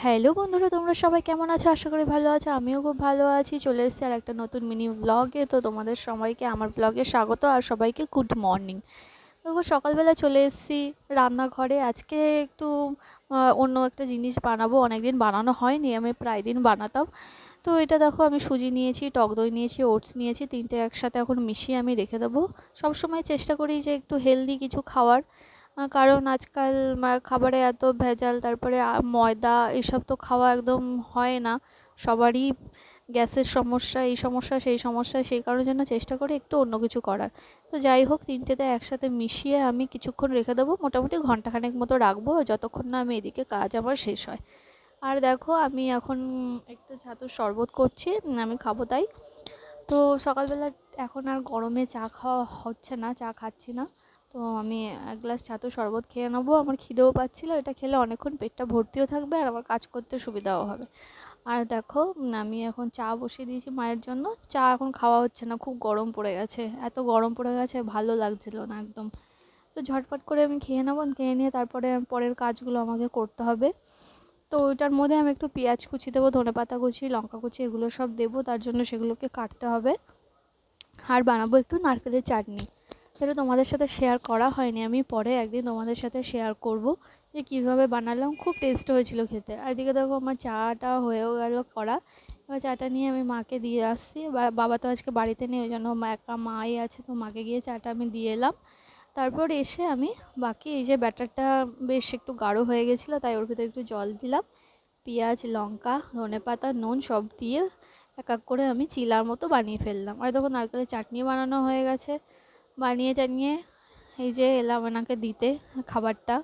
Hello বন্ধুরা, তোমরা সবাই কেমন আছো? আশা করি ভালো আছো। আমিও খুব ভালো আছি। চলে এসেছি আর একটা নতুন মিনি ব্লগে। তো তোমাদের সবাইকে আমার ব্লগে স্বাগত আর সবাইকে গুড মর্নিং। দেখো সকালবেলা চলে এসেছি রান্নাঘরে। আজকে একটু অন্য একটা জিনিস বানাবো, অনেকদিন বানানো হয়নি, আমি প্রায় দিন বানাতাম। তো এটা দেখো, আমি সুজি নিয়েছি, টক দই নিয়েছি, ওটস নিয়েছি, তিনটে একসাথে এখন মিশিয়ে আমি রেখে দেবো। সবসময় চেষ্টা করি যে একটু হেলদি কিছু খাওয়ার, কারণ আজকাল খাবারে এত ভেজাল, তারপরে ময়দা এসব তো খাওয়া একদম হয় না। সবারই গ্যাসের সমস্যা, এই সমস্যা সেই সমস্যা, সেই কারণের জন্য চেষ্টা করি একটু অন্য কিছু করার। তো যাই হোক, তিনটেতে একসাথে মিশিয়ে আমি কিছুক্ষণ রেখে দেবো, মোটামুটি ঘন্টাখানেক মতো রাখবো, যতক্ষণ না আমি এদিকে কাজ আমার শেষ হয়। আর দেখো, আমি এখন একটু ছাতুর শরবত করছি, আমি খাবো তাই। তো সকালবেলা এখন আর গরমে চা খাওয়া হচ্ছে না, চা খাচ্ছি না। তো আমি এক গ্লাস ছাতুর শরবত খেয়ে নেবো, আমার খিদেও পাচ্ছিল, এটা খেলে অনেকক্ষণ পেটটা ভর্তিও থাকবে আর আমার কাজ করতে সুবিধাও হবে। আর দেখো, আমি এখন চা বসিয়ে দিয়েছি মায়ের জন্য। চা এখন খাওয়া হচ্ছে না, খুব গরম পড়ে গেছে, এত গরম পড়ে গেছে ভালো লাগছিল না একদম। তো ঝটপট করে আমি খেয়ে নেবো, খেয়ে নিয়ে তারপরে পরের কাজগুলো আমাকে করতে হবে। তো ওইটার মধ্যে আমি একটু পেঁয়াজ কুচি দেবো, ধনেপাতা কুচি, লঙ্কা কুচি, এগুলো সব দেবো, তার জন্য সেগুলোকে কাটতে হবে। আর বানাবো একটু নারকেলের চাটনি, সেটা তোমাদের সাথে শেয়ার করা হয়নি, আমি পরে একদিন তোমাদের সাথে শেয়ার করব যে কীভাবে বানালাম। খুব টেস্ট হয়েছিল খেতে। আর এদিকে দেখো, আমার চাটা হয়েও গেল করা। এবার চাটা নিয়ে আমি মাকে দিয়ে আসছি, বাবা তো আজকে বাড়িতে নেই, ওই জন্য একা মাই আছে, তো মাকে গিয়ে চাটা আমি দিয়ে এলাম। তারপর এসে আমি বাকি এই যে ব্যাটারটা বেশ একটু গাঢ় হয়ে গেছিলো, তাই ওর ভিতরে একটু জল দিলাম, পেঁয়াজ, লঙ্কা, ধনেপাতা, নুন সব দিয়ে এক এক করে আমি চিলার মতো বানিয়ে ফেললাম। আর দেখো, নারকেলের চাটনি বানানো হয়ে গেছে। বানিয়ে টানিয়ে এই যে এলাম ওনাকে দিতে খাবারটা।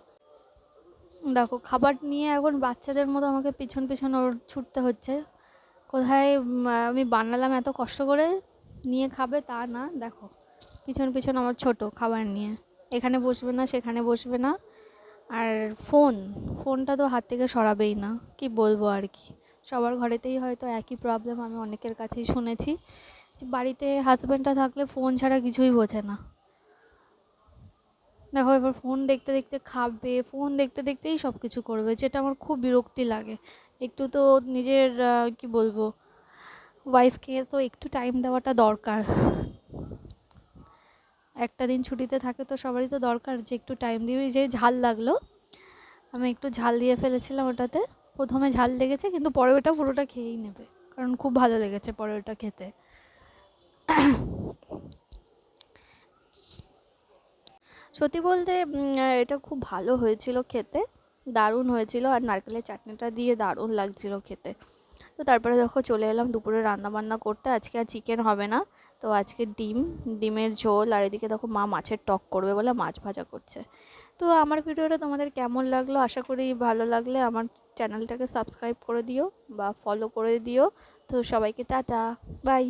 দেখো, খাবার নিয়ে এখন বাচ্চাদের মতো আমাকে পিছন পিছন ওর ছুটতে হচ্ছে। কোথায় আমি বানালাম এত কষ্ট করে, নিয়ে খাবে তা না, দেখো পিছন পিছন আমার ছোট খাবার নিয়ে, এখানে বসবে না সেখানে বসবে না। আর ফোনটা তো হাত থেকে সরাবেই না, কি বলবো আর কি। সবার ঘরেতেই হয়তো একই প্রবলেম, আমি অনেকের কাছেই শুনেছি যে বাড়িতে হাজব্যান্ডটা থাকলে ফোন ছাড়া কিছুই বোঝে না। দেখো, এবার ফোন দেখতে দেখতে খাবে, ফোন দেখতে দেখতেই সব কিছু করবে, যেটা আমার খুব বিরক্তি লাগে। একটু তো নিজের কি বলবো, ওয়াইফকে তো একটু টাইম দেওয়াটা দরকার। একটা দিন ছুটিতে থাকে তো সবারই তো দরকার যে একটু টাইম দিবি। যে ঝাল লাগলো, আমি একটু ঝাল দিয়ে ফেলেছিলাম ওটাতে। প্রথমে ঝাল লেগেছে, কিন্তু পরে ওটা পুরোটা খেয়েই নেবে, কারণ খুব ভালো লেগেছে পরে ওটা খেতে। সত্যি বলতে এটা খুব ভালো হয়েছিল খেতে, দারুণ হয়েছিল, আর নারকেলের চাটনিটা দিয়ে দারুণ লাগছিল খেতে। তো তারপরে দেখো চলে এলাম দুপুরে রান্না বান্না করতে। আজকে আর চিকেন হবে না, তো আজকে ডিমের ঝোল, আর এদিকে দেখো মা মাছের টক করবে বলে মাছ ভাজা করছে। তো আমার ভিডিওটা তোমাদের কেমন লাগলো, আশা করি ভালো লাগলে আমার চ্যানেলটাকে সাবস্ক্রাইব করে দিও বা ফলো করে দিও। তো সবাইকে টাটা, বাই।